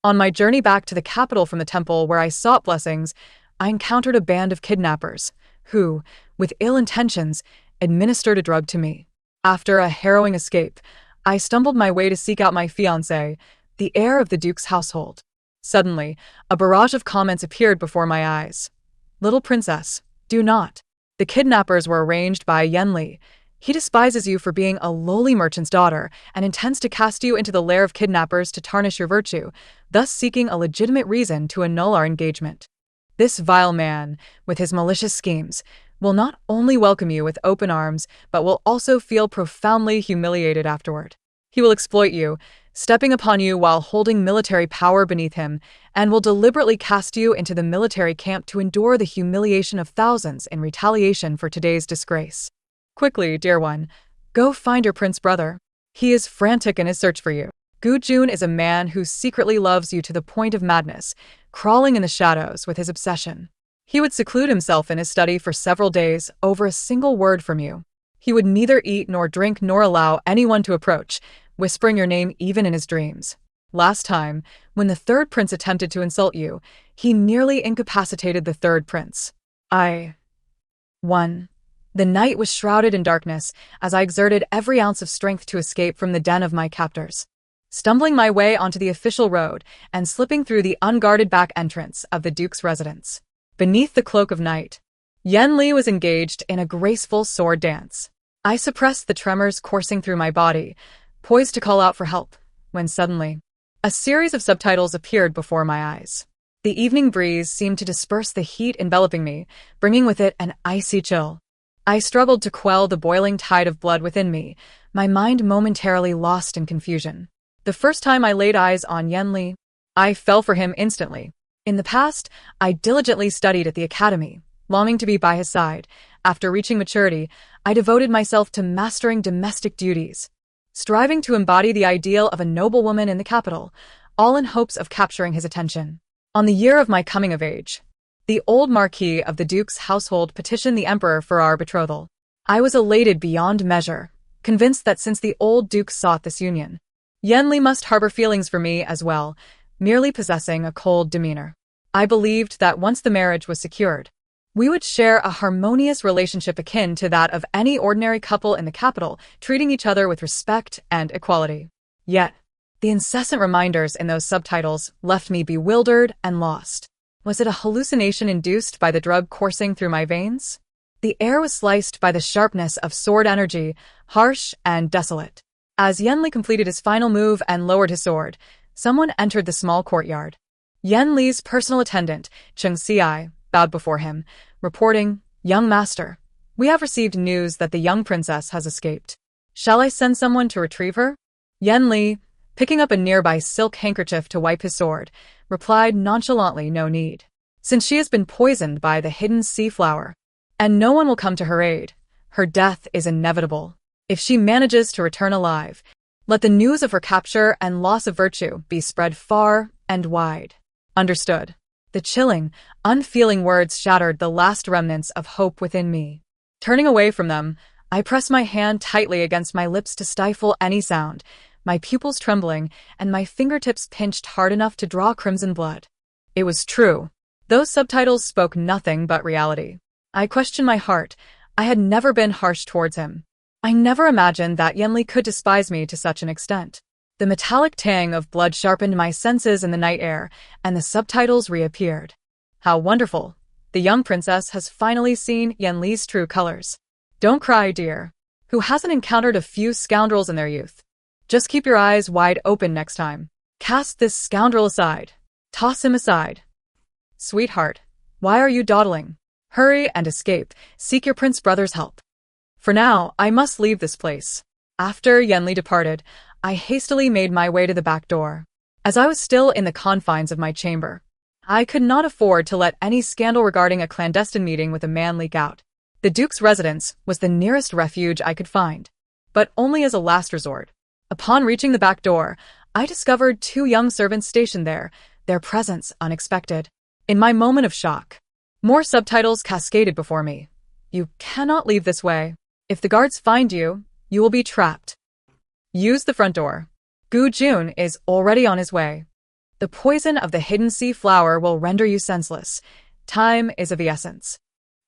On my journey back to the capital from the temple where I sought blessings, I encountered a band of kidnappers who, with ill intentions, administered a drug to me. After a harrowing escape, I stumbled my way to seek out my fiancé, the heir of the Duke's household. Suddenly, a barrage of comments appeared before my eyes. "Little princess, do not." The kidnappers were arranged by Yenli. He despises you for being a lowly merchant's daughter and intends to cast you into the lair of kidnappers to tarnish your virtue, thus seeking a legitimate reason to annul our engagement. This vile man, with his malicious schemes, will not only welcome you with open arms, but will also feel profoundly humiliated afterward. He will exploit you, stepping upon you while holding military power beneath him, and will deliberately cast you into the military camp to endure the humiliation of thousands in retaliation for today's disgrace. Quickly, dear one, go find your prince brother. He is frantic in his search for you. Gu Jun is a man who secretly loves you to the point of madness, crawling in the shadows with his obsession. He would seclude himself in his study for several days over a single word from you. He would neither eat nor drink nor allow anyone to approach, whispering your name even in his dreams. Last time, when the third prince attempted to insult you, he nearly incapacitated the third prince. I won. The night was shrouded in darkness as I exerted every ounce of strength to escape from the den of my captors. Stumbling my way onto the official road and slipping through the unguarded back entrance of the Duke's residence. Beneath the cloak of night, Yenli was engaged in a graceful sword dance. I suppressed the tremors coursing through my body, poised to call out for help, when suddenly, a series of subtitles appeared before my eyes. The evening breeze seemed to disperse the heat enveloping me, bringing with it an icy chill. I struggled to quell the boiling tide of blood within me, my mind momentarily lost in confusion. The first time I laid eyes on Yenli, I fell for him instantly. In the past, I diligently studied at the academy, longing to be by his side. After reaching maturity, I devoted myself to mastering domestic duties, striving to embody the ideal of a noble woman in the capital, all in hopes of capturing his attention. On the year of my coming of age, the old Marquis of the Duke's household petitioned the Emperor for our betrothal. I was elated beyond measure, convinced that since the old Duke sought this union, Yenli must harbor feelings for me as well, merely possessing a cold demeanor. I believed that once the marriage was secured, we would share a harmonious relationship akin to that of any ordinary couple in the capital, treating each other with respect and equality. Yet, the incessant reminders in those subtitles left me bewildered and lost. Was it a hallucination induced by the drug coursing through my veins? The air was sliced by the sharpness of sword energy, harsh and desolate. As Yenli completed his final move and lowered his sword, someone entered the small courtyard. Yenli's personal attendant, Cheng Xiai, bowed before him, reporting, "Young master, we have received news that the young princess has escaped. Shall I send someone to retrieve her?" Yenli, picking up a nearby silk handkerchief to wipe his sword, replied nonchalantly, "No need. Since she has been poisoned by the hidden sea flower, and no one will come to her aid, her death is inevitable. If she manages to return alive, let the news of her capture and loss of virtue be spread far and wide." Understood. The chilling, unfeeling words shattered the last remnants of hope within me. Turning away from them, I pressed my hand tightly against my lips to stifle any sound, my pupils trembling and my fingertips pinched hard enough to draw crimson blood. It was true. Those subtitles spoke nothing but reality. I questioned my heart. I had never been harsh towards him. I never imagined that Yenli could despise me to such an extent. The metallic tang of blood sharpened my senses in the night air, and the subtitles reappeared. How wonderful! The young princess has finally seen Yenli's true colors. Don't cry, dear. Who hasn't encountered a few scoundrels in their youth? Just keep your eyes wide open next time. Cast this scoundrel aside. Toss him aside. Sweetheart, why are you dawdling? Hurry and escape. Seek your prince brother's help. For now, I must leave this place. After Yenli departed, I hastily made my way to the back door. As I was still in the confines of my chamber, I could not afford to let any scandal regarding a clandestine meeting with a man leak out. The Duke's residence was the nearest refuge I could find, but only as a last resort. Upon reaching the back door, I discovered two young servants stationed there, their presence unexpected. In my moment of shock, more subtitles cascaded before me. You cannot leave this way. If the guards find you, you will be trapped. Use the front door. Gu Jun is already on his way. The poison of the hidden sea flower will render you senseless. Time is of the essence.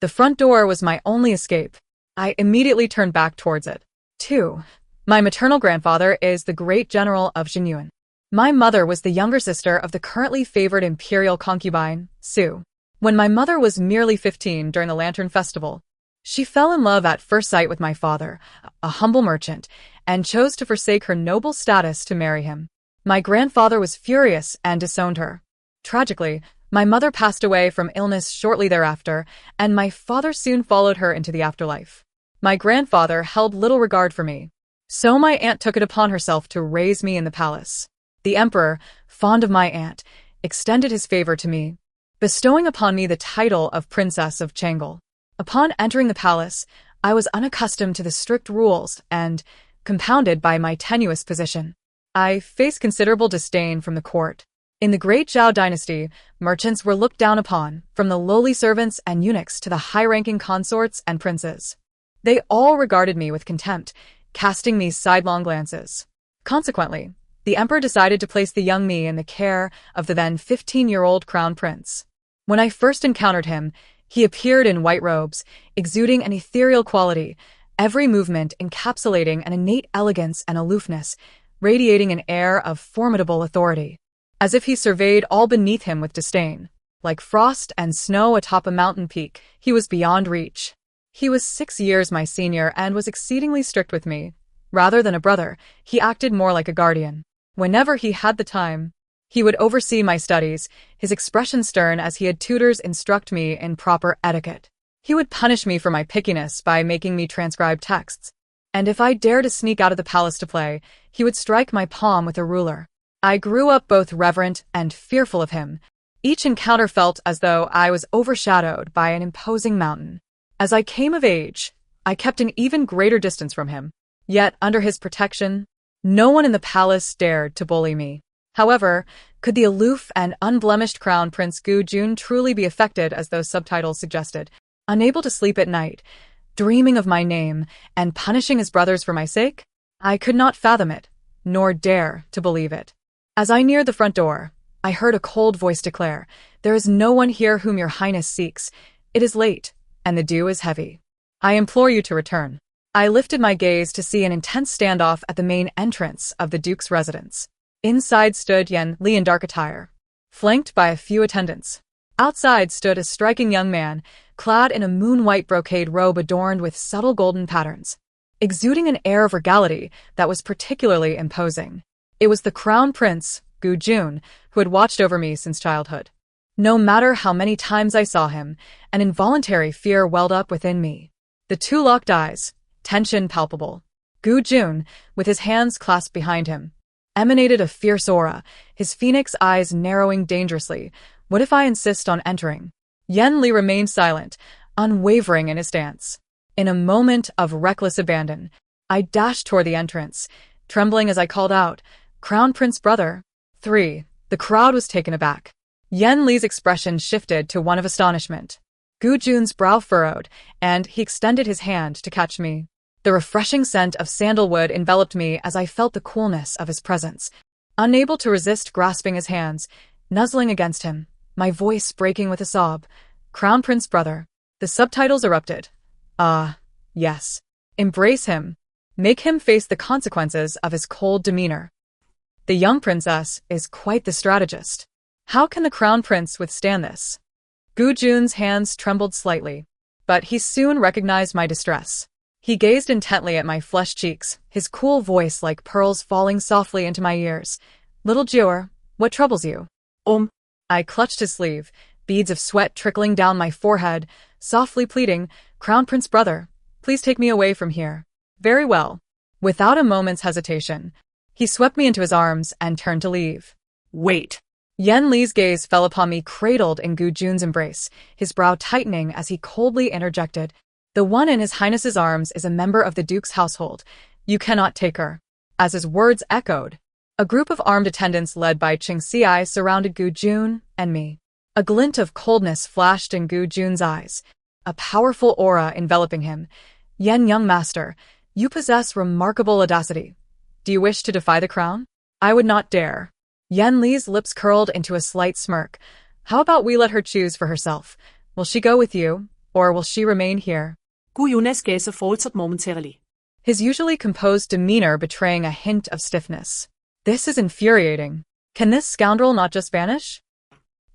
The front door was my only escape. I immediately turned back towards it. 2. My maternal grandfather is the great general of Jinyuan. My mother was the younger sister of the currently favored imperial concubine, Su. When my mother was merely 15 during the Lantern Festival, she fell in love at first sight with my father, a humble merchant, and chose to forsake her noble status to marry him. My grandfather was furious and disowned her. Tragically, my mother passed away from illness shortly thereafter, and my father soon followed her into the afterlife. My grandfather held little regard for me, so my aunt took it upon herself to raise me in the palace. The emperor, fond of my aunt, extended his favor to me, bestowing upon me the title of Princess of Changle. Upon entering the palace, I was unaccustomed to the strict rules and, compounded by my tenuous position, I faced considerable disdain from the court. In the great Zhao dynasty, merchants were looked down upon, from the lowly servants and eunuchs to the high-ranking consorts and princes. They all regarded me with contempt, casting me sidelong glances. Consequently, the emperor decided to place the young me in the care of the then 15-year-old crown prince. When I first encountered him, he appeared in white robes, exuding an ethereal quality, every movement encapsulating an innate elegance and aloofness, radiating an air of formidable authority. As if he surveyed all beneath him with disdain. Like frost and snow atop a mountain peak, he was beyond reach. He was 6 years my senior and was exceedingly strict with me. Rather than a brother, he acted more like a guardian. Whenever he had the time, he would oversee my studies, his expression stern as he had tutors instruct me in proper etiquette. He would punish me for my pickiness by making me transcribe texts. And if I dared to sneak out of the palace to play, he would strike my palm with a ruler. I grew up both reverent and fearful of him. Each encounter felt as though I was overshadowed by an imposing mountain. As I came of age, I kept an even greater distance from him. Yet, under his protection, no one in the palace dared to bully me. However, could the aloof and unblemished Crown Prince Gu Jun truly be affected as those subtitles suggested, unable to sleep at night, dreaming of my name, and punishing his brothers for my sake? I could not fathom it, nor dare to believe it. As I neared the front door, I heard a cold voice declare, "There is no one here whom your highness seeks. It is late, and the dew is heavy. I implore you to return." I lifted my gaze to see an intense standoff at the main entrance of the duke's residence. Inside stood Yan Li in dark attire, flanked by a few attendants. Outside stood a striking young man, clad in a moon-white brocade robe adorned with subtle golden patterns, exuding an air of regality that was particularly imposing. It was the crown prince, Gu Jun, who had watched over me since childhood. No matter how many times I saw him, an involuntary fear welled up within me. The two locked eyes, tension palpable. Gu Jun, with his hands clasped behind him, emanated a fierce aura, his phoenix eyes narrowing dangerously. What if I insist on entering? Yan Li remained silent, unwavering in his stance. In a moment of reckless abandon, I dashed toward the entrance, trembling as I called out, "Crown Prince brother." 3. The crowd was taken aback. Yan Li's expression shifted to one of astonishment. Gu Jun's brow furrowed, and he extended his hand to catch me. The refreshing scent of sandalwood enveloped me as I felt the coolness of his presence. Unable to resist grasping his hands, nuzzling against him, my voice breaking with a sob, "Crown Prince brother." The subtitles erupted. "Ah, yes. Embrace him. Make him face the consequences of his cold demeanor. The young princess is quite the strategist. How can the crown prince withstand this?" Gu Jun's hands trembled slightly, but he soon recognized my distress. He gazed intently at my flushed cheeks, his cool voice like pearls falling softly into my ears. "Little Jiur, what troubles you?" I clutched his sleeve, beads of sweat trickling down my forehead, softly pleading, "Crown Prince brother, please take me away from here." "Very well." Without a moment's hesitation, he swept me into his arms and turned to leave. "Wait." Yan Li's gaze fell upon me cradled in Gu Jun's embrace, his brow tightening as he coldly interjected, "The one in his highness's arms is a member of the duke's household. You cannot take her." As his words echoed, a group of armed attendants led by Qing Xi surrounded Gu Jun and me. A glint of coldness flashed in Gu Jun's eyes, a powerful aura enveloping him. "Yan, young master, you possess remarkable audacity. Do you wish to defy the crown?" "I would not dare." Yan Li's lips curled into a slight smirk. How about we let her choose for herself? Will she go with you, or will she remain here? Gu Jonas gaze faltered momentarily. His usually composed demeanor betraying a hint of stiffness. This is infuriating. Can this scoundrel not just vanish?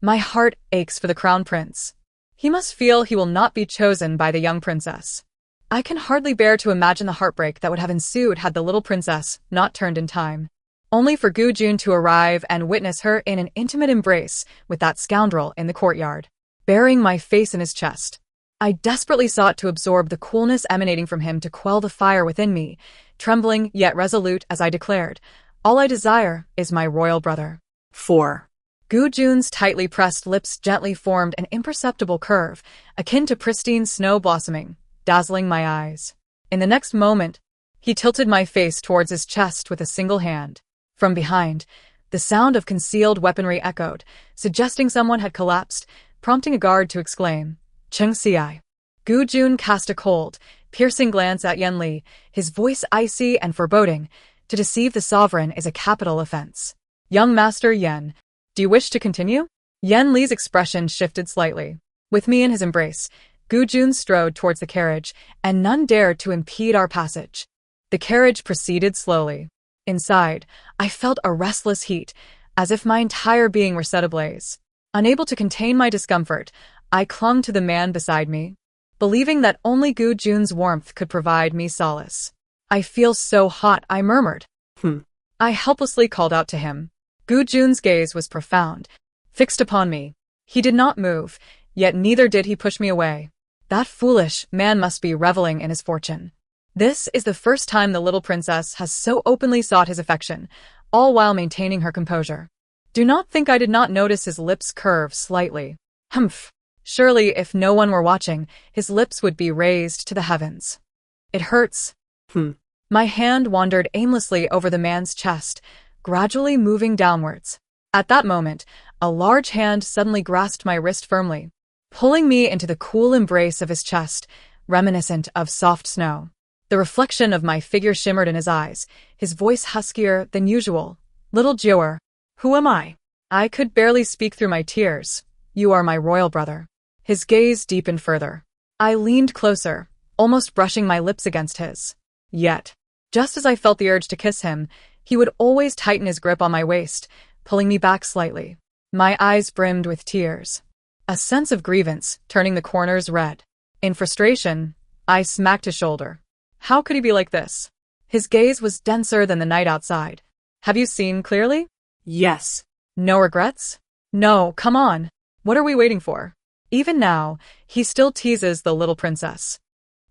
My heart aches for the crown prince. He must feel he will not be chosen by the young princess. I can hardly bear to imagine the heartbreak that would have ensued had the little princess not turned in time. Only for Gu Jun to arrive and witness her in an intimate embrace with that scoundrel in the courtyard, burying my face in his chest. I desperately sought to absorb the coolness emanating from him to quell the fire within me, trembling yet resolute as I declared, all I desire is my royal brother. 4. Gu Jun's tightly pressed lips gently formed an imperceptible curve, akin to pristine snow blossoming, dazzling my eyes. In the next moment, he tilted my face towards his chest with a single hand. From behind, the sound of concealed weaponry echoed, suggesting someone had collapsed, prompting a guard to exclaim, Cheng Xiai. Gu Jun cast a cold, piercing glance at Yan Li, his voice icy and foreboding. To deceive the sovereign is a capital offense. Young Master Yan, do you wish to continue? Yan Li's expression shifted slightly. With me in his embrace, Gu Jun strode towards the carriage, and none dared to impede our passage. The carriage proceeded slowly. Inside, I felt a restless heat, as if my entire being were set ablaze. Unable to contain my discomfort, I clung to the man beside me, believing that only Gu Jun's warmth could provide me solace. I feel so hot, I murmured. I helplessly called out to him. Gu Jun's gaze was profound, fixed upon me. He did not move, yet neither did he push me away. That foolish man must be reveling in his fortune. This is the first time the little princess has so openly sought his affection, all while maintaining her composure. Do not think I did not notice his lips curve slightly. Humph. Surely, if no one were watching, his lips would be raised to the heavens. It hurts. My hand wandered aimlessly over the man's chest, gradually moving downwards. At that moment, a large hand suddenly grasped my wrist firmly, pulling me into the cool embrace of his chest, reminiscent of soft snow. The reflection of my figure shimmered in his eyes, his voice huskier than usual. Little Joer, who am I? I could barely speak through my tears. You are my royal brother. His gaze deepened further. I leaned closer, almost brushing my lips against his. Yet, just as I felt the urge to kiss him, he would always tighten his grip on my waist, pulling me back slightly. My eyes brimmed with tears, a sense of grievance turning the corners red. In frustration, I smacked his shoulder. How could he be like this? His gaze was denser than the night outside. Have you seen clearly? Yes. No regrets? No, come on. What are we waiting for? Even now, he still teases the little princess.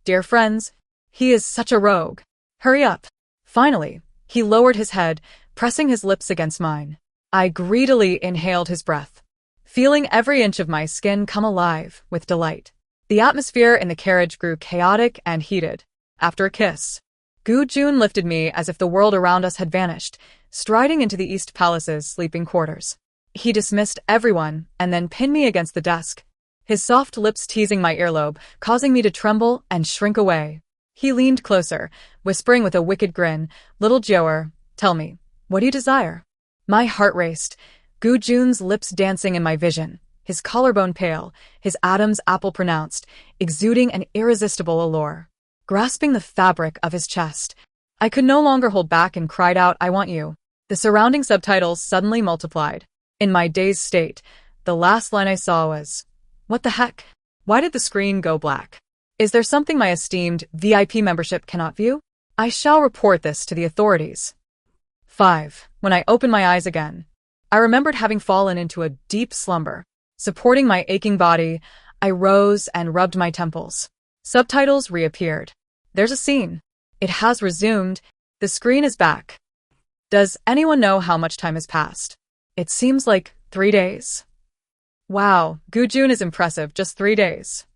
Dear friends, he is such a rogue. Hurry up. Finally, he lowered his head, pressing his lips against mine. I greedily inhaled his breath, feeling every inch of my skin come alive with delight. The atmosphere in the carriage grew chaotic and heated. After a kiss, Gu Jun lifted me as if the world around us had vanished, striding into the East Palace's sleeping quarters. He dismissed everyone and then pinned me against the desk, his soft lips teasing my earlobe, causing me to tremble and shrink away. He leaned closer, whispering with a wicked grin, Little Joer, tell me, what do you desire? My heart raced, Gu Jun's lips dancing in my vision, his collarbone pale, his Adam's apple pronounced, exuding an irresistible allure. Grasping the fabric of his chest, I could no longer hold back and cried out, I want you. The surrounding subtitles suddenly multiplied. In my dazed state, the last line I saw was, what the heck? Why did the screen go black? Is there something my esteemed VIP membership cannot view? I shall report this to the authorities. 5. When I opened my eyes again, I remembered having fallen into a deep slumber. Supporting my aching body, I rose and rubbed my temples. Subtitles reappeared. There's a scene. It has resumed. The screen is back. Does anyone know how much time has passed? It seems like 3 days. Wow, Gu Jun is impressive. Just 3 days.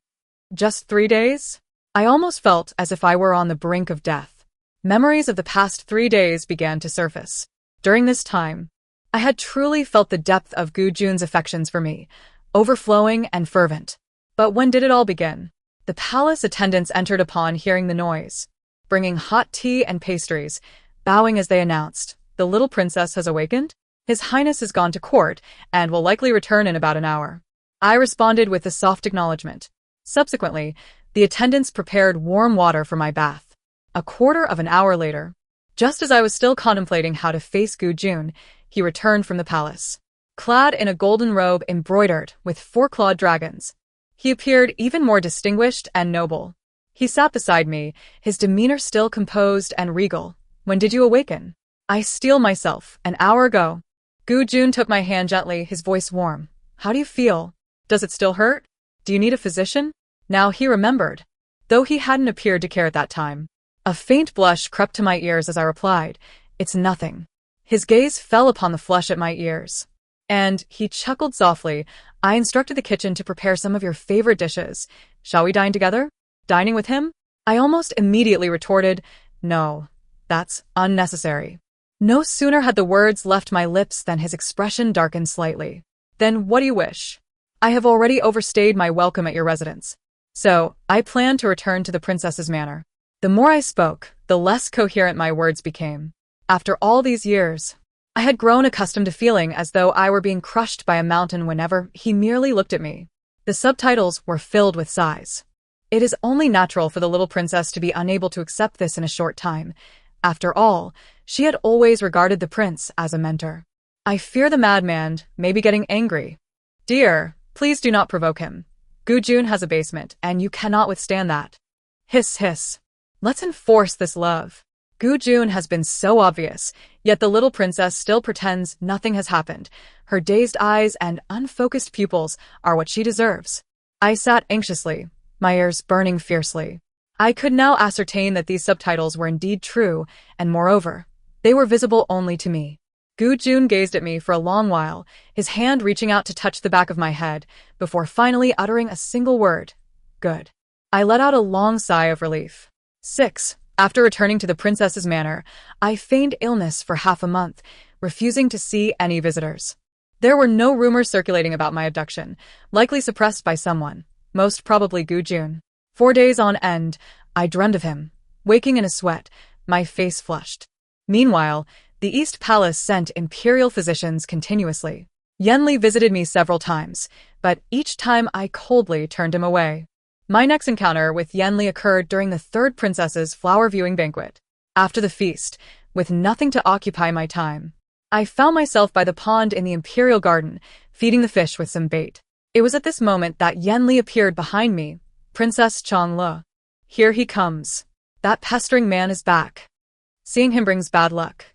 Just 3 days? I almost felt as if I were on the brink of death. Memories of the past 3 days began to surface. During this time, I had truly felt the depth of Gu Jun's affections for me, overflowing and fervent. But when did it all begin? The palace attendants entered upon hearing the noise, bringing hot tea and pastries, bowing as they announced, the little princess has awakened? His Highness has gone to court and will likely return in about an hour. I responded with a soft acknowledgement. Subsequently, the attendants prepared warm water for my bath. A quarter of an hour later, just as I was still contemplating how to face Gu Jun, he returned from the palace. Clad in a golden robe embroidered with four-clawed dragons, he appeared even more distinguished and noble. He sat beside me, his demeanor still composed and regal. When did you awaken? I steel myself, an hour ago. Gu Jun took my hand gently, his voice warm. How do you feel? Does it still hurt? Do you need a physician? Now he remembered, though he hadn't appeared to care at that time. A faint blush crept to my ears as I replied, It's nothing. His gaze fell upon the flush at my ears. And he chuckled softly. I instructed the kitchen to prepare some of your favorite dishes. Shall we dine together? Dining with him? I almost immediately retorted, No, that's unnecessary. No sooner had the words left my lips than his expression darkened slightly. Then what do you wish? I have already overstayed my welcome at your residence. So, I plan to return to the princess's manor. The more I spoke, the less coherent my words became. After all these years, I had grown accustomed to feeling as though I were being crushed by a mountain whenever he merely looked at me. The subtitles were filled with sighs. It is only natural for the little princess to be unable to accept this in a short time. After all, she had always regarded the prince as a mentor. I fear the madman may be getting angry. Dear, please do not provoke him. Gu Jun has a basement, and you cannot withstand that. Hiss, hiss. Let's enforce this love. Gu Jun has been so obvious, yet the little princess still pretends nothing has happened. Her dazed eyes and unfocused pupils are what she deserves. I sat anxiously, my ears burning fiercely. I could now ascertain that these subtitles were indeed true, and moreover, they were visible only to me. Gu Jun gazed at me for a long while, his hand reaching out to touch the back of my head, before finally uttering a single word. Good. I let out a long sigh of relief. 6. After returning to the princess's manor, I feigned illness for half a month, refusing to see any visitors. There were no rumors circulating about my abduction, likely suppressed by someone, most probably Gu Jun. 4 days on end, I dreamed of him, waking in a sweat, my face flushed. Meanwhile, the East Palace sent imperial physicians continuously. Yenli visited me several times, but each time I coldly turned him away. My next encounter with Yenli occurred during the third princess's flower-viewing banquet. After the feast, with nothing to occupy my time, I found myself by the pond in the imperial garden, feeding the fish with some bait. It was at this moment that Yenli appeared behind me. Princess Chanle. Here he comes. That pestering man is back. Seeing him brings bad luck.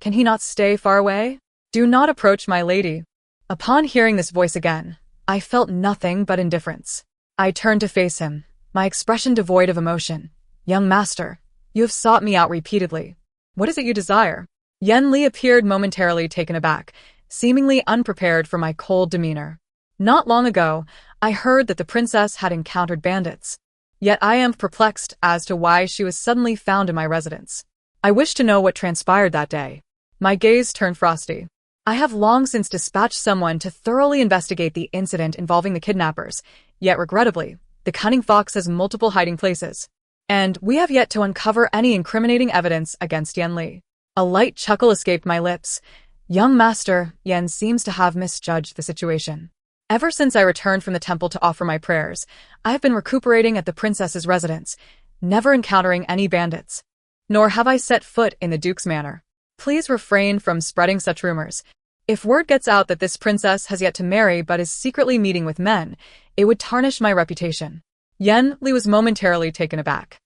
Can he not stay far away? Do not approach my lady. Upon hearing this voice again, I felt nothing but indifference. I turned to face him, my expression devoid of emotion. Young master, you have sought me out repeatedly. What is it you desire? Yenli appeared momentarily taken aback, seemingly unprepared for my cold demeanor. Not long ago, I heard that the princess had encountered bandits. Yet I am perplexed as to why she was suddenly found in my residence. I wish to know what transpired that day. My gaze turned frosty. I have long since dispatched someone to thoroughly investigate the incident involving the kidnappers, yet regrettably, the cunning fox has multiple hiding places. And we have yet to uncover any incriminating evidence against Yenli. A light chuckle escaped my lips. Young master, Yen seems to have misjudged the situation. Ever since I returned from the temple to offer my prayers, I have been recuperating at the princess's residence, never encountering any bandits. Nor have I set foot in the duke's manor. Please refrain from spreading such rumors. If word gets out that this princess has yet to marry but is secretly meeting with men, it would tarnish my reputation. Yenli was momentarily taken aback.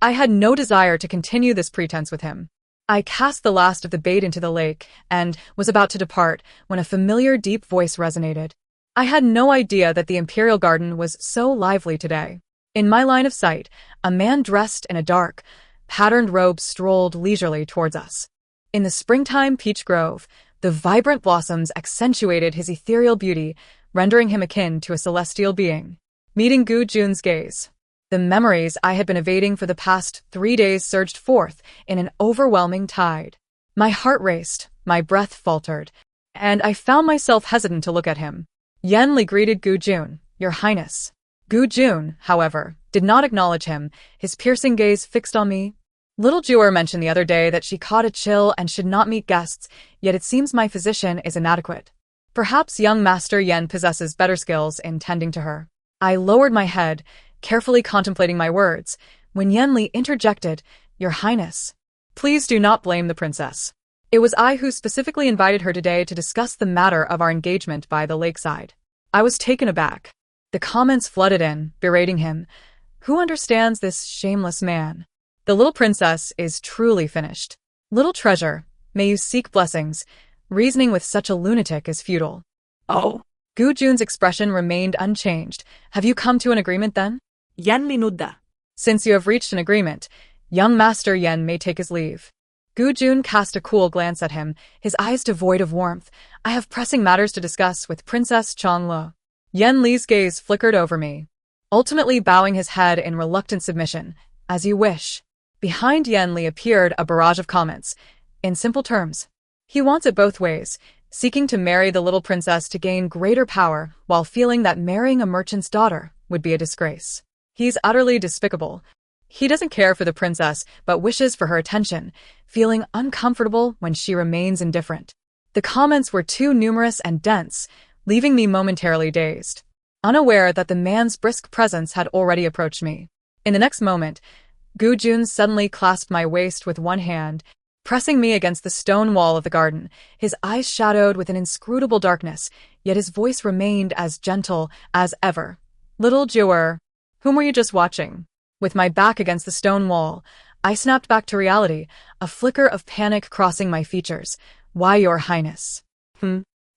I had no desire to continue this pretense with him. I cast the last of the bait into the lake and was about to depart when a familiar deep voice resonated. I had no idea that the imperial garden was so lively today. In my line of sight, a man dressed in a dark, patterned robe strolled leisurely towards us. In the springtime peach grove, the vibrant blossoms accentuated his ethereal beauty, rendering him akin to a celestial being. Meeting Gu Jun's gaze, the memories I had been evading for the past 3 days surged forth in an overwhelming tide. My heart raced, my breath faltered, and I found myself hesitant to look at him. Yenli greeted Gu Jun, Your Highness. Gu Jun, however, did not acknowledge him, his piercing gaze fixed on me. Little Jewer mentioned the other day that she caught a chill and should not meet guests, yet it seems my physician is inadequate. Perhaps young Master Yen possesses better skills in tending to her. I lowered my head, carefully contemplating my words, when Yenli interjected, "Your Highness, please do not blame the princess. It was I who specifically invited her today to discuss the matter of our engagement by the lakeside." I was taken aback. The comments flooded in, berating him. Who understands this shameless man? The little princess is truly finished. Little treasure, may you seek blessings. Reasoning with such a lunatic is futile. Oh. Gu Jun's expression remained unchanged. Have you come to an agreement then? Yen linudda. Since you have reached an agreement, young Master Yen may take his leave. Gu Jun cast a cool glance at him, his eyes devoid of warmth. I have pressing matters to discuss with Princess Changlo. Yen Li's gaze flickered over me, ultimately bowing his head in reluctant submission. As you wish. Behind Yen Li appeared a barrage of comments. In simple terms, he wants it both ways, seeking to marry the little princess to gain greater power, while feeling that marrying a merchant's daughter would be a disgrace. He's utterly despicable. He doesn't care for the princess, but wishes for her attention, feeling uncomfortable when she remains indifferent. The comments were too numerous and dense, leaving me momentarily dazed, unaware that the man's brisk presence had already approached me. In the next moment, Gu Jun suddenly clasped my waist with one hand, pressing me against the stone wall of the garden, his eyes shadowed with an inscrutable darkness, yet his voice remained as gentle as ever. Little Jewer, whom were you just watching? With my back against the stone wall, I snapped back to reality, a flicker of panic crossing my features. Why, Your Highness?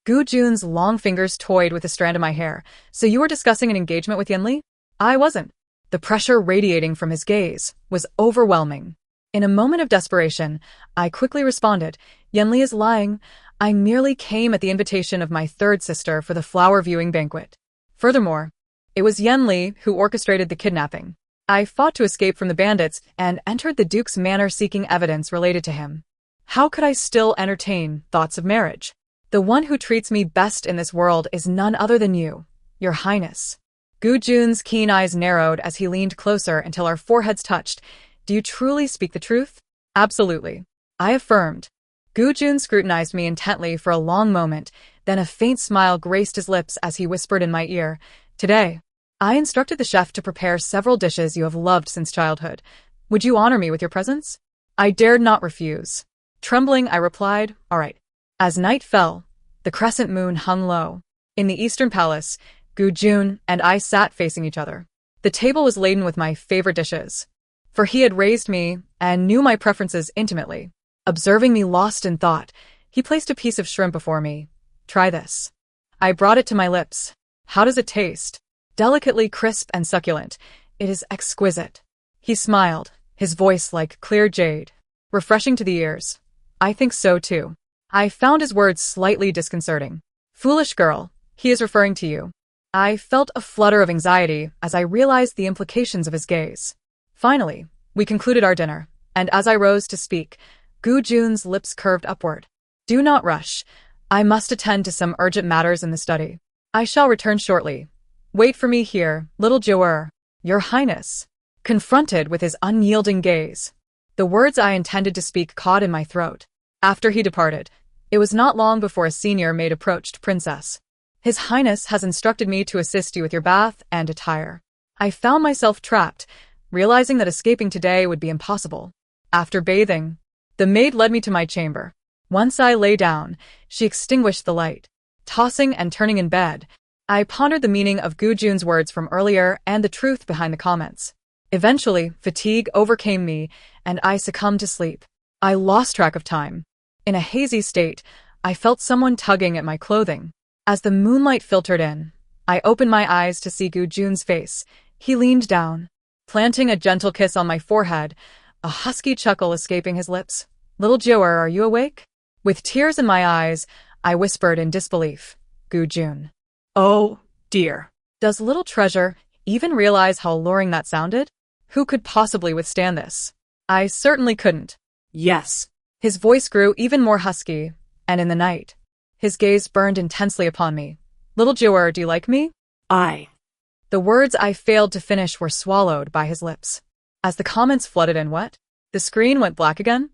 Gu Jun's long fingers toyed with a strand of my hair. So you were discussing an engagement with Yenli? I wasn't. The pressure radiating from his gaze was overwhelming. In a moment of desperation, I quickly responded, Yenli is lying. I merely came at the invitation of my third sister for the flower viewing banquet. Furthermore, it was Yenli who orchestrated the kidnapping. I fought to escape from the bandits and entered the Duke's manor seeking evidence related to him. How could I still entertain thoughts of marriage? The one who treats me best in this world is none other than you, Your Highness. Gu Jun's keen eyes narrowed as he leaned closer until our foreheads touched. Do you truly speak the truth? Absolutely. I affirmed. Gu Jun scrutinized me intently for a long moment, then a faint smile graced his lips as he whispered in my ear, Today, I instructed the chef to prepare several dishes you have loved since childhood. Would you honor me with your presence? I dared not refuse. Trembling, I replied, All right. As night fell, the crescent moon hung low. In the eastern palace, Gu Jun and I sat facing each other. The table was laden with my favorite dishes, for he had raised me and knew my preferences intimately. Observing me lost in thought, he placed a piece of shrimp before me. Try this. I brought it to my lips. How does it taste? Delicately crisp and succulent. It is exquisite. He smiled, his voice like clear jade, refreshing to the ears. I think so too. I found his words slightly disconcerting. Foolish girl, he is referring to you. I felt a flutter of anxiety as I realized the implications of his gaze. Finally, we concluded our dinner, and as I rose to speak, Gu Jun's lips curved upward. Do not rush. I must attend to some urgent matters in the study. I shall return shortly. Wait for me here, little Jewer. Your Highness. Confronted with his unyielding gaze, the words I intended to speak caught in my throat. After he departed, it was not long before a senior maid approached Princess. His Highness has instructed me to assist you with your bath and attire. I found myself trapped, realizing that escaping today would be impossible. After bathing, the maid led me to my chamber. Once I lay down, she extinguished the light. Tossing and turning in bed, I pondered the meaning of Gu Jun's words from earlier and the truth behind the comments. Eventually, fatigue overcame me, and I succumbed to sleep. I lost track of time. In a hazy state, I felt someone tugging at my clothing. As the moonlight filtered in, I opened my eyes to see Gu Jun's face. He leaned down, planting a gentle kiss on my forehead, a husky chuckle escaping his lips. Little Jewer, are you awake? With tears in my eyes, I whispered in disbelief, Gu Jun. Oh, dear. Does little treasure even realize how alluring that sounded? Who could possibly withstand this? I certainly couldn't. Yes. His voice grew even more husky, and in the night, his gaze burned intensely upon me. Little Jewer, do you like me? The words I failed to finish were swallowed by his lips. As the comments flooded in, what? The screen went black again.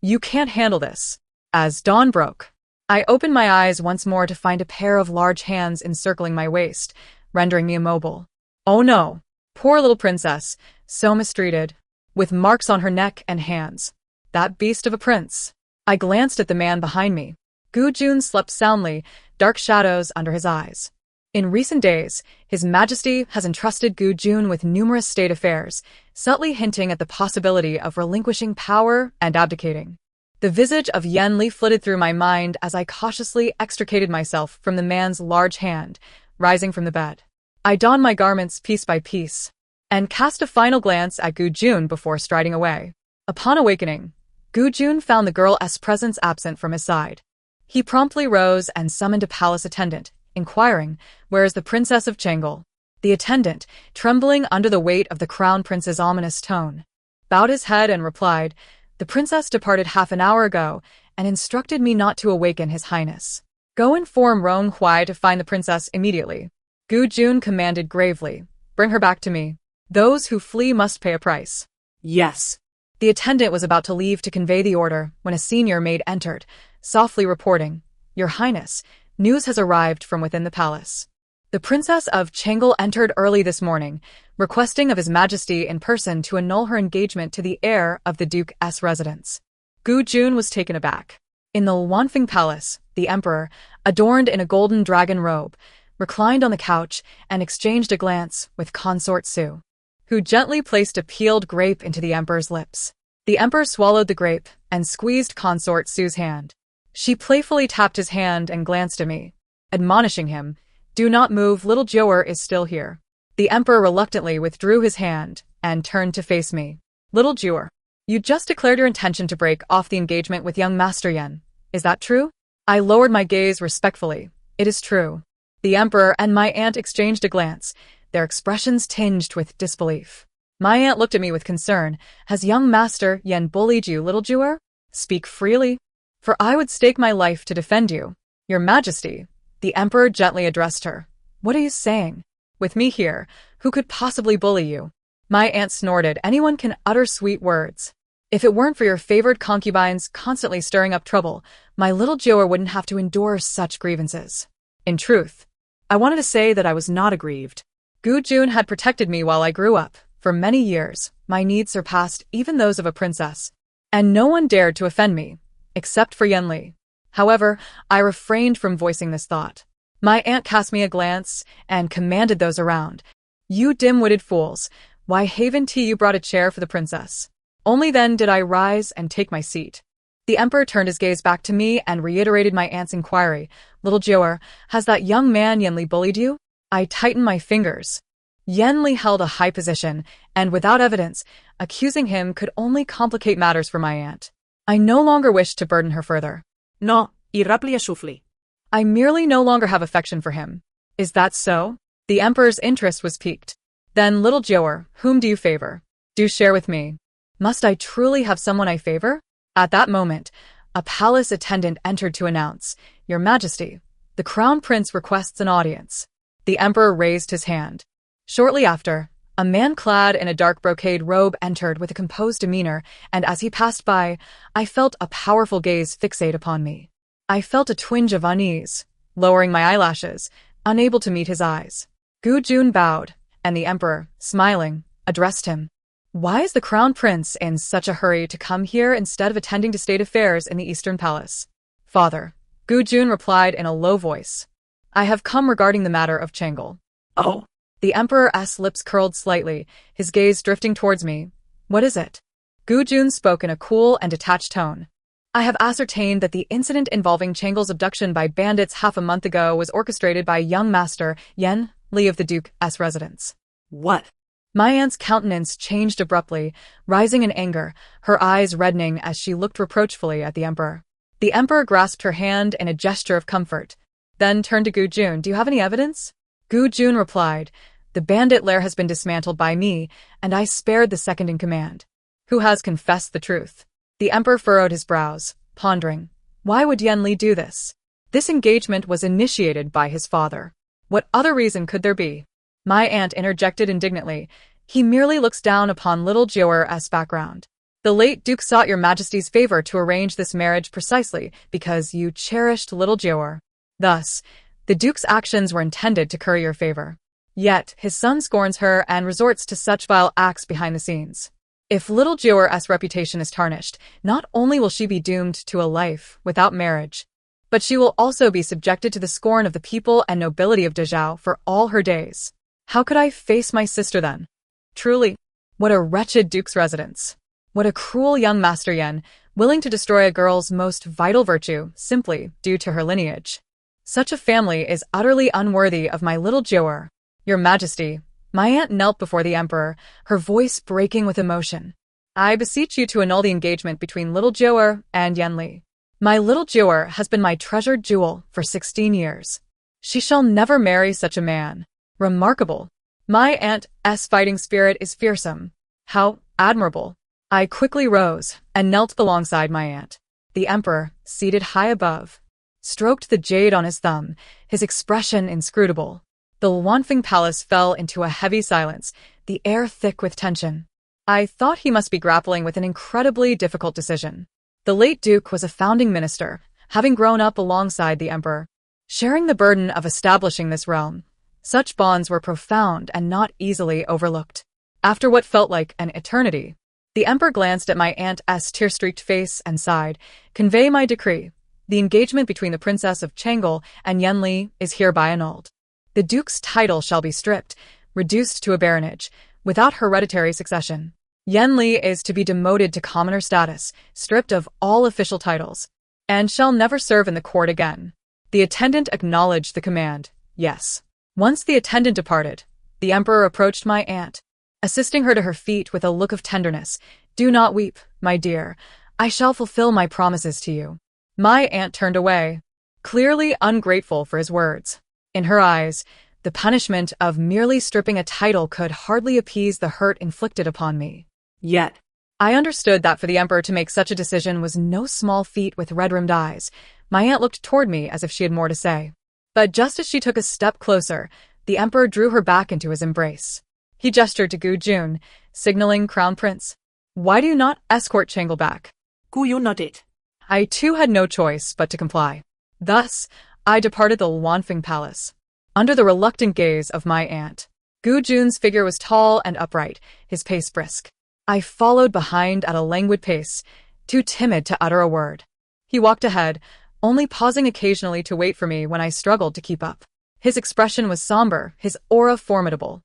You can't handle this. As dawn broke, I opened my eyes once more to find a pair of large hands encircling my waist, rendering me immobile. Oh no! Poor little princess, so mistreated, with marks on her neck and hands. That beast of a prince. I glanced at the man behind me. Gu Jun slept soundly, dark shadows under his eyes. In recent days, His Majesty has entrusted Gu Jun with numerous state affairs, subtly hinting at the possibility of relinquishing power and abdicating. The visage of Yen Li flitted through my mind as I cautiously extricated myself from the man's large hand, rising from the bed. I donned my garments piece by piece, and cast a final glance at Gu Jun before striding away. Upon awakening, Gu Jun found the girl's presence absent from his side. He promptly rose and summoned a palace attendant, inquiring, "Where is the Princess of Changel?" The attendant, trembling under the weight of the crown prince's ominous tone, bowed his head and replied, "The princess departed half an hour ago and instructed me not to awaken His Highness. Go inform Rong Huai to find the princess immediately." Gu Jun commanded gravely, "Bring her back to me. Those who flee must pay a price." Yes. The attendant was about to leave to convey the order when a senior maid entered, softly reporting, "Your Highness, news has arrived from within the palace. The Princess of Changel entered early this morning, requesting of His Majesty in person to annul her engagement to the heir of the Duke's residence." Gu Jun was taken aback. In the Wanfeng Palace, the emperor, adorned in a golden dragon robe, reclined on the couch and exchanged a glance with consort Su, who gently placed a peeled grape into the emperor's lips. The emperor swallowed the grape and squeezed consort Su's hand. She playfully tapped his hand and glanced at me, admonishing him, "Do not move, little Joer is still here." The emperor reluctantly withdrew his hand and turned to face me. "Little Joer, you just declared your intention to break off the engagement with young Master Yen. Is that true?" I lowered my gaze respectfully. "It is true." The emperor and my aunt exchanged a glance, their expressions tinged with disbelief. My aunt looked at me with concern. "Has young Master Yen bullied you, little Joer? Speak freely, for I would stake my life to defend you." "Your Majesty," the emperor gently addressed her. "What are you saying? With me here, who could possibly bully you?" My aunt snorted. "Anyone can utter sweet words. If it weren't for your favored concubines constantly stirring up trouble, my little Joer wouldn't have to endure such grievances." In truth, I wanted to say that I was not aggrieved. Gu Jun had protected me while I grew up. For many years, my needs surpassed even those of a princess, and no one dared to offend me, except for Yen Li. However, I refrained from voicing this thought. My aunt cast me a glance and commanded those around, "You dim-witted fools, why haven't you brought a chair for the princess?" Only then did I rise and take my seat. The emperor turned his gaze back to me and reiterated my aunt's inquiry, "Little Joer, has that young man Yen Li bullied you?" I tightened my fingers. Yen Li held a high position, and without evidence, accusing him could only complicate matters for my aunt. I no longer wished to burden her further. No, irraplia shufli. I merely no longer have affection for him. Is that so? The emperor's interest was piqued. Then, little Joer, whom do you favor? Do share with me. Must I truly have someone I favor? At that moment, a palace attendant entered to announce, "Your Majesty, the Crown Prince requests an audience." The emperor raised his hand. Shortly after, a man clad in a dark brocade robe entered with a composed demeanor, and as he passed by, I felt a powerful gaze fixate upon me. I felt a twinge of unease, lowering my eyelashes, unable to meet his eyes. Gu Jun bowed, and the emperor, smiling, addressed him. "Why is the Crown Prince in such a hurry to come here instead of attending to state affairs in the Eastern Palace?" "Father," Gu Jun replied in a low voice, "I have come regarding the matter of Changel." Oh. The emperor's lips curled slightly, his gaze drifting towards me. "What is it?" Gu Jun spoke in a cool and detached tone. "I have ascertained that the incident involving Changel's abduction by bandits half a month ago was orchestrated by young Master Yen Li of the Duke's residence." What? My aunt's countenance changed abruptly, rising in anger, her eyes reddening as she looked reproachfully at the emperor. The emperor grasped her hand in a gesture of comfort, then turned to Gu Jun. "Do you have any evidence?" Gu Jun replied, "The bandit lair has been dismantled by me, and I spared the second in command, who has confessed the truth." The emperor furrowed his brows, pondering. Why would Yen Li do this? This engagement was initiated by his father. What other reason could there be? My aunt interjected indignantly. "He merely looks down upon little Joer's background." The late Duke sought your Majesty's favor to arrange this marriage precisely because you cherished little Jeor. Thus, the Duke's actions were intended to curry your favor. Yet, his son scorns her and resorts to such vile acts behind the scenes. If little Jeor's reputation is tarnished, not only will she be doomed to a life without marriage, but she will also be subjected to the scorn of the people and nobility of Dezhou for all her days. How could I face my sister then? Truly, what a wretched Duke's residence. What a cruel young Master Yen, willing to destroy a girl's most vital virtue simply due to her lineage. Such a family is utterly unworthy of my little Jeor. Your Majesty, my aunt knelt before the Emperor, her voice breaking with emotion. I beseech you to annul the engagement between little Jeor and Yen Li. My little Jeor has been my treasured jewel for 16 years. She shall never marry such a man. Remarkable. My aunt's fighting spirit is fearsome. How admirable. I quickly rose and knelt alongside my aunt. The Emperor, seated high above, stroked the jade on his thumb, his expression inscrutable. The Wanfeng Palace fell into a heavy silence, the air thick with tension. I thought he must be grappling with an incredibly difficult decision. The late Duke was a founding minister, having grown up alongside the Emperor, sharing the burden of establishing this realm. Such bonds were profound and not easily overlooked. After what felt like an eternity, the Emperor glanced at my aunt's tear-streaked face and sighed. Convey my decree. The engagement between the Princess of Chang'e and Yen Li is hereby annulled. The Duke's title shall be stripped, reduced to a baronage, without hereditary succession. Yen Li is to be demoted to commoner status, stripped of all official titles, and shall never serve in the court again. The attendant acknowledged the command. Yes. Once the attendant departed, the Emperor approached my aunt, assisting her to her feet with a look of tenderness. Do not weep, my dear. I shall fulfill my promises to you. My aunt turned away, clearly ungrateful for his words. In her eyes, the punishment of merely stripping a title could hardly appease the hurt inflicted upon me. Yet, I understood that for the Emperor to make such a decision was no small feat. With red-rimmed eyes, my aunt looked toward me as if she had more to say. But just as she took a step closer, the Emperor drew her back into his embrace. He gestured to Gu Jun, signaling Crown Prince. Why do you not escort Chang'e back? Gu Yu nodded. I too had no choice but to comply. Thus, I departed the Wanfeng Palace. Under the reluctant gaze of my aunt, Gu Jun's figure was tall and upright, his pace brisk. I followed behind at a languid pace, too timid to utter a word. He walked ahead, only pausing occasionally to wait for me when I struggled to keep up. His expression was somber, his aura formidable.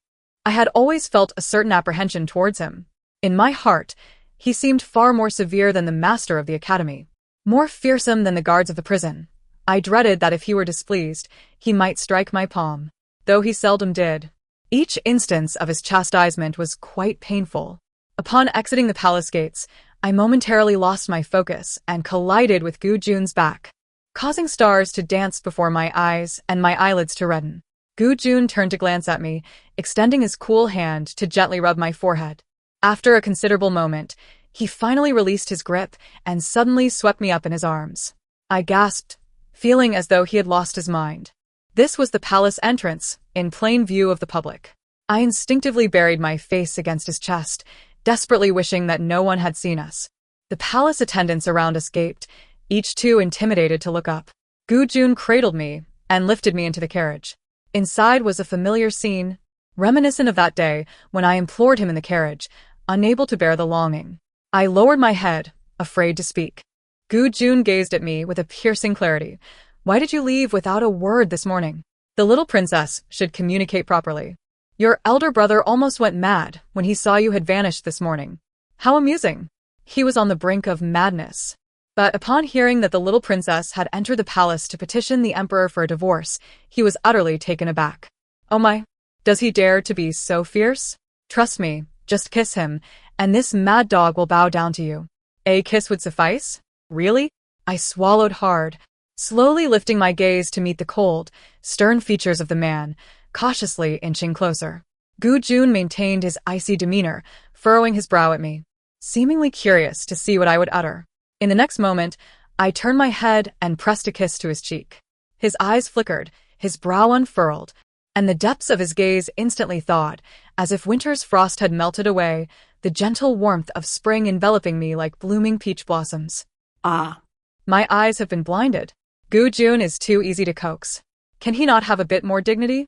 I had always felt a certain apprehension towards him. In my heart, he seemed far more severe than the master of the academy, more fearsome than the guards of the prison. I dreaded that if he were displeased, he might strike my palm, though he seldom did. Each instance of his chastisement was quite painful. Upon exiting the palace gates, I momentarily lost my focus and collided with Gu Jun's back, causing stars to dance before my eyes and my eyelids to redden. Gu Jun turned to glance at me, extending his cool hand to gently rub my forehead. After a considerable moment, he finally released his grip and suddenly swept me up in his arms. I gasped, feeling as though he had lost his mind. This was the palace entrance, in plain view of the public. I instinctively buried my face against his chest, desperately wishing that no one had seen us. The palace attendants around us gaped, each too intimidated to look up. Gu Jun cradled me and lifted me into the carriage. Inside was a familiar scene, reminiscent of that day when I implored him in the carriage, unable to bear the longing. I lowered my head, afraid to speak. Gu Jun gazed at me with a piercing clarity. Why did you leave without a word this morning? The little princess should communicate properly. Your elder brother almost went mad when he saw you had vanished this morning. How amusing. He was on the brink of madness. But upon hearing that the little princess had entered the palace to petition the emperor for a divorce, he was utterly taken aback. Oh my, does he dare to be so fierce? Trust me, just kiss him, and this mad dog will bow down to you. A kiss would suffice? Really? I swallowed hard, slowly lifting my gaze to meet the cold, stern features of the man, cautiously inching closer. Gu Jun maintained his icy demeanor, furrowing his brow at me, seemingly curious to see what I would utter. In the next moment, I turned my head and pressed a kiss to his cheek. His eyes flickered, his brow unfurled, and the depths of his gaze instantly thawed, as if winter's frost had melted away, the gentle warmth of spring enveloping me like blooming peach blossoms. Ah. My eyes have been blinded. Gu Jun is too easy to coax. Can he not have a bit more dignity?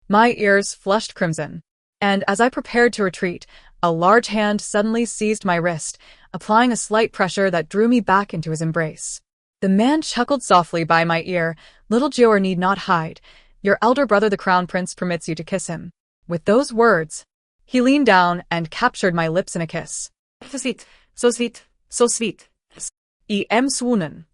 My ears flushed crimson, and as I prepared to retreat, a large hand suddenly seized my wrist, applying a slight pressure that drew me back into his embrace. The man chuckled softly by my ear. "Little Joer need not hide. Your elder brother the crown prince permits you to kiss him." With those words, he leaned down and captured my lips in a kiss. So sweet, so sweet, so sweet. Em swoonen.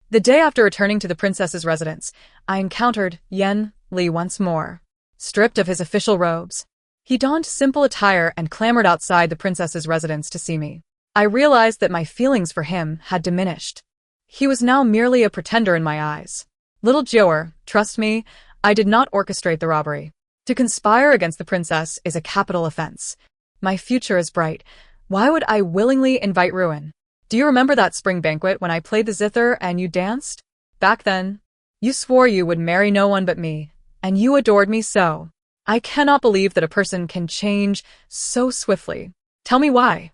The day after returning to the princess's residence, I encountered Yen Li once more. Stripped of his official robes, he donned simple attire and clambered outside the princess's residence to see me. I realized that my feelings for him had diminished. He was now merely a pretender in my eyes. Little Joer, trust me, I did not orchestrate the robbery. To conspire against the princess is a capital offense. My future is bright. Why would I willingly invite ruin? Do you remember that spring banquet when I played the zither and you danced? Back then, you swore you would marry no one but me, and you adored me so. I cannot believe that a person can change so swiftly. Tell me why.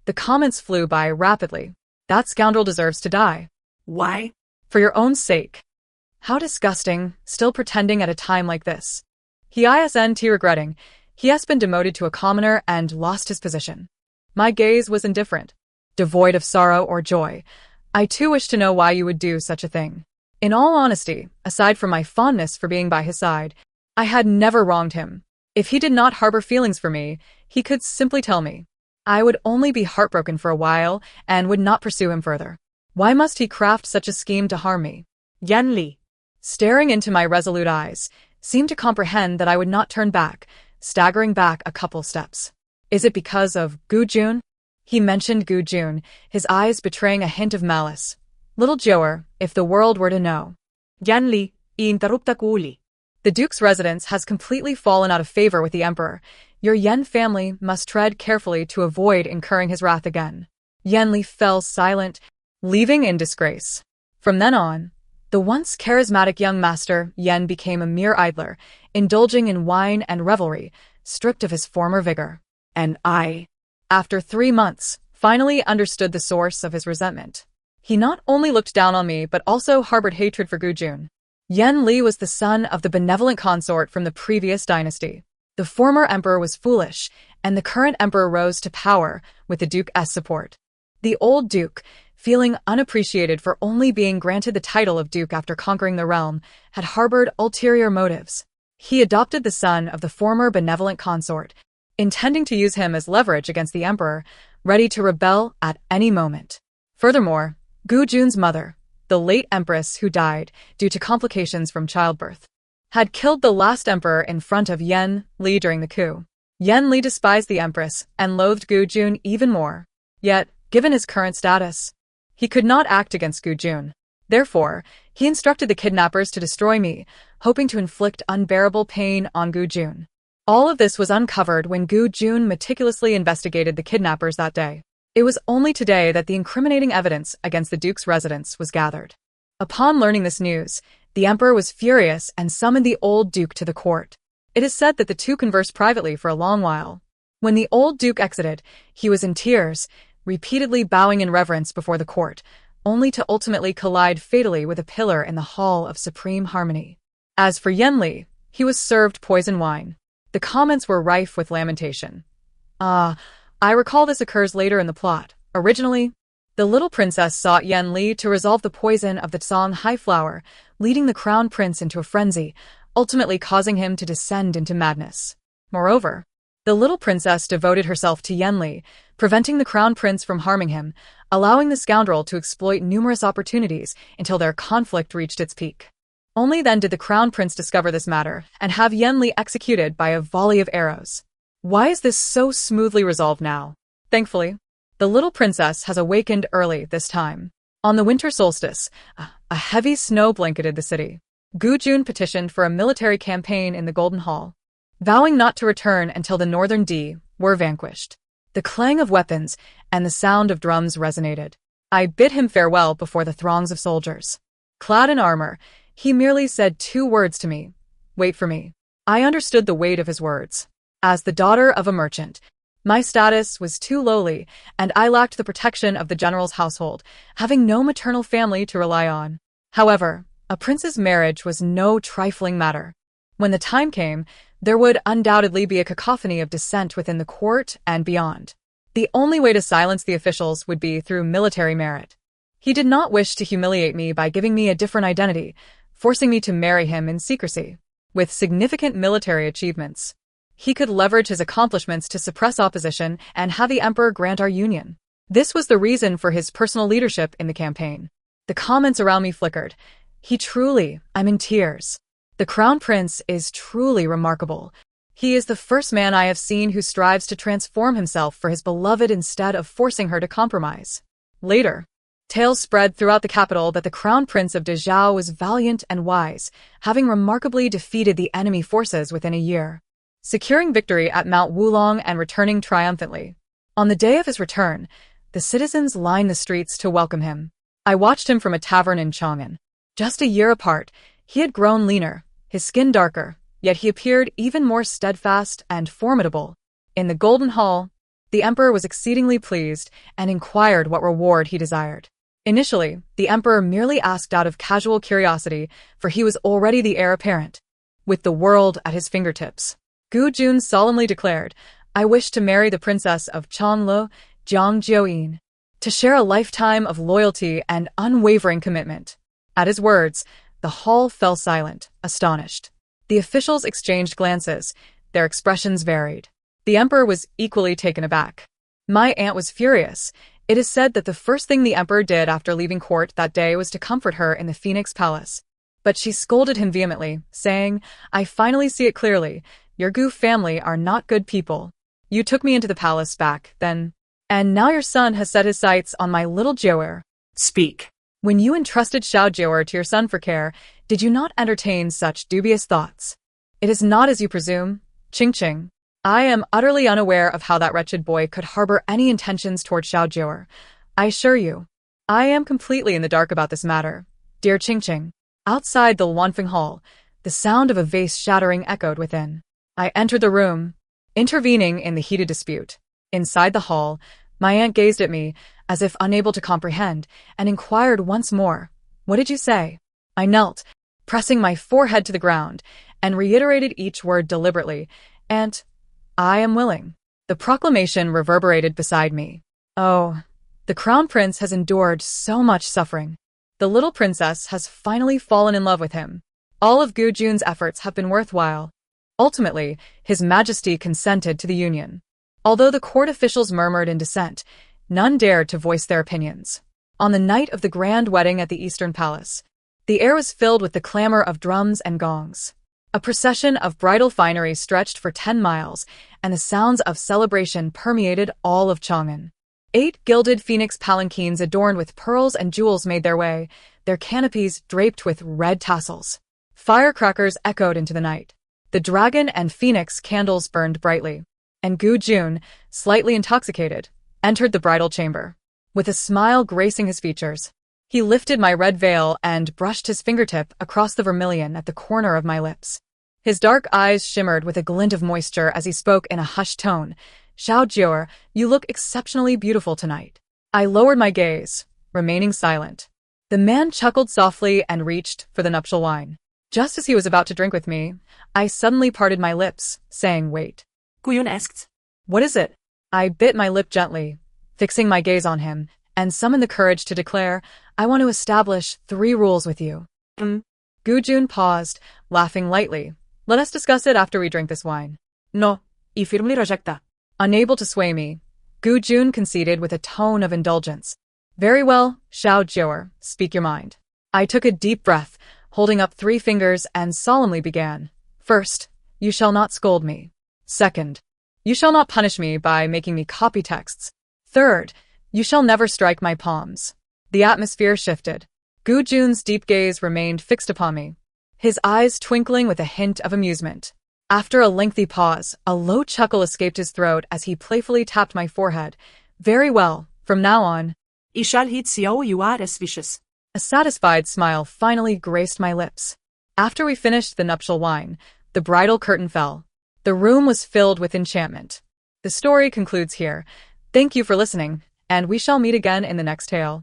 The comments flew by rapidly. That scoundrel deserves to die. Why? For your own sake. How disgusting, still pretending at a time like this. He isn't regretting. He has been demoted to a commoner and lost his position. My gaze was indifferent, devoid of sorrow or joy. I too wished to know why you would do such a thing. In all honesty, aside from my fondness for being by his side, I had never wronged him. If he did not harbor feelings for me, he could simply tell me. I would only be heartbroken for a while and would not pursue him further. Why must he craft such a scheme to harm me? Yen Li, staring into my resolute eyes, seemed to comprehend that I would not turn back, staggering back a couple steps. Is it because of Gu Jun? He mentioned Gu Jun, his eyes betraying a hint of malice. Little Joer, if the world were to know. Yen Li, iinterrupta ko uli. The Duke's residence has completely fallen out of favor with the Emperor. Your Yen family must tread carefully to avoid incurring his wrath again. Yen Li fell silent, leaving in disgrace. From then on, the once charismatic young master Yen became a mere idler, indulging in wine and revelry, stripped of his former vigor. And I, after 3 months, finally understood the source of his resentment. He not only looked down on me but also harbored hatred for Gu Jun. Yen Li was the son of the benevolent consort from the previous dynasty. The former emperor was foolish, and the current emperor rose to power with the Duke's support. The old Duke, feeling unappreciated for only being granted the title of Duke after conquering the realm, had harbored ulterior motives. He adopted the son of the former benevolent consort, intending to use him as leverage against the emperor, ready to rebel at any moment. Furthermore, Gu Jun's mother, the late empress who died due to complications from childbirth, had killed the last emperor in front of Yen Li during the coup. Yen Li despised the empress and loathed Gu Jun even more. Yet, given his current status, he could not act against Gu Jun. Therefore, he instructed the kidnappers to destroy me, hoping to inflict unbearable pain on Gu Jun. All of this was uncovered when Gu Jun meticulously investigated the kidnappers that day. It was only today that the incriminating evidence against the Duke's residence was gathered. Upon learning this news, the emperor was furious and summoned the old Duke to the court. It is said that the two conversed privately for a long while. When the old Duke exited, he was in tears, repeatedly bowing in reverence before the court, only to ultimately collide fatally with a pillar in the Hall of Supreme Harmony. As for Yen Li, he was served poison wine. The comments were rife with lamentation. I recall this occurs later in the plot. Originally, the little princess sought Yen Li to resolve the poison of the Tsang High flower, leading the crown prince into a frenzy, ultimately causing him to descend into madness. Moreover, the little princess devoted herself to Yen Li, preventing the crown prince from harming him, allowing the scoundrel to exploit numerous opportunities until their conflict reached its peak. Only then did the crown prince discover this matter and have Yen Li executed by a volley of arrows. Why is this so smoothly resolved now? Thankfully, the little princess has awakened early this time. On the winter solstice, a heavy snow blanketed the city. Gu Jun petitioned for a military campaign in the Golden Hall, vowing not to return until the northern Di were vanquished. The clang of weapons and the sound of drums resonated. I bid him farewell before the throngs of soldiers. Clad in armor, he merely said 2 words to me. Wait for me. I understood the weight of his words. As the daughter of a merchant, my status was too lowly, and I lacked the protection of the general's household, having no maternal family to rely on. However, a prince's marriage was no trifling matter. When the time came, there would undoubtedly be a cacophony of dissent within the court and beyond. The only way to silence the officials would be through military merit. He did not wish to humiliate me by giving me a different identity, forcing me to marry him in secrecy. With significant military achievements, he could leverage his accomplishments to suppress opposition and have the emperor grant our union. This was the reason for his personal leadership in the campaign. The comments around me flickered. I'm in tears. The crown prince is truly remarkable. He is the first man I have seen who strives to transform himself for his beloved instead of forcing her to compromise. Later, tales spread throughout the capital that the crown prince of Dezhou was valiant and wise, having remarkably defeated the enemy forces within a year, securing victory at Mount Wulong and returning triumphantly. On the day of his return, the citizens lined the streets to welcome him. I watched him from a tavern in Chang'an. Just a year apart, he had grown leaner, his skin darker, yet he appeared even more steadfast and formidable. In the Golden Hall, the emperor was exceedingly pleased and inquired what reward he desired. Initially, the emperor merely asked out of casual curiosity, for he was already the heir apparent. With the world at his fingertips, Gu Jun solemnly declared, "I wish to marry the princess of Changlo, Jiang Jiuyin, to share a lifetime of loyalty and unwavering commitment." At his words, the hall fell silent, astonished. The officials exchanged glances. Their expressions varied. The emperor was equally taken aback. My aunt was furious. It is said that the first thing the emperor did after leaving court that day was to comfort her in the Phoenix Palace. But she scolded him vehemently, saying, "I finally see it clearly. Your Gu family are not good people. You took me into the palace back then, and now your son has set his sights on my little Joer." Speak. When you entrusted Xiao Joer to your son for care, did you not entertain such dubious thoughts? It is not as you presume, Ching. I am utterly unaware of how that wretched boy could harbor any intentions toward Xiao Joer. I assure you, I am completely in the dark about this matter, dear Ching. Outside the Wanfeng Hall, the sound of a vase shattering echoed within. I entered the room, intervening in the heated dispute. Inside the hall, my aunt gazed at me, as if unable to comprehend, and inquired once more, "What did you say?" I knelt, pressing my forehead to the ground, and reiterated each word deliberately, "Aunt, I am willing." The proclamation reverberated beside me. Oh, the crown prince has endured so much suffering. The little princess has finally fallen in love with him. All of Gu Jun's efforts have been worthwhile. Ultimately, His Majesty consented to the union. Although the court officials murmured in dissent, none dared to voice their opinions. On the night of the grand wedding at the Eastern Palace, the air was filled with the clamor of drums and gongs. A procession of bridal finery stretched for 10 miles, and the sounds of celebration permeated all of Chang'an. 8 gilded phoenix palanquins adorned with pearls and jewels made their way, their canopies draped with red tassels. Firecrackers echoed into the night. The dragon and phoenix candles burned brightly, and Gu Jun, slightly intoxicated, entered the bridal chamber. With a smile gracing his features, he lifted my red veil and brushed his fingertip across the vermilion at the corner of my lips. His dark eyes shimmered with a glint of moisture as he spoke in a hushed tone. "Xiao Jior, you look exceptionally beautiful tonight." I lowered my gaze, remaining silent. The man chuckled softly and reached for the nuptial wine. Just as he was about to drink with me, I suddenly parted my lips, saying, "Wait." Guyun asked. "What is it?" I bit my lip gently, fixing my gaze on him, and summoned the courage to declare, "I want to establish 3 rules with you." Gu Jun paused, laughing lightly. "Let us discuss it after we drink this wine." No, he firmly rejecta. Unable to sway me, Gu Jun conceded with a tone of indulgence. "Very well, Xiao Jior, speak your mind." I took a deep breath, holding up 3 fingers, and solemnly began. "First, you shall not scold me. Second, you shall not punish me by making me copy texts. Third, you shall never strike my palms." The atmosphere shifted. Gu Jun's deep gaze remained fixed upon me, his eyes twinkling with a hint of amusement. After a lengthy pause, a low chuckle escaped his throat as he playfully tapped my forehead. "Very well, from now on." I shall hit Xiao you are as vicious. A satisfied smile finally graced my lips. After we finished the nuptial wine, The bridal curtain fell. The room was filled with enchantment. The story concludes here. Thank you for listening, and we shall meet again in the next tale.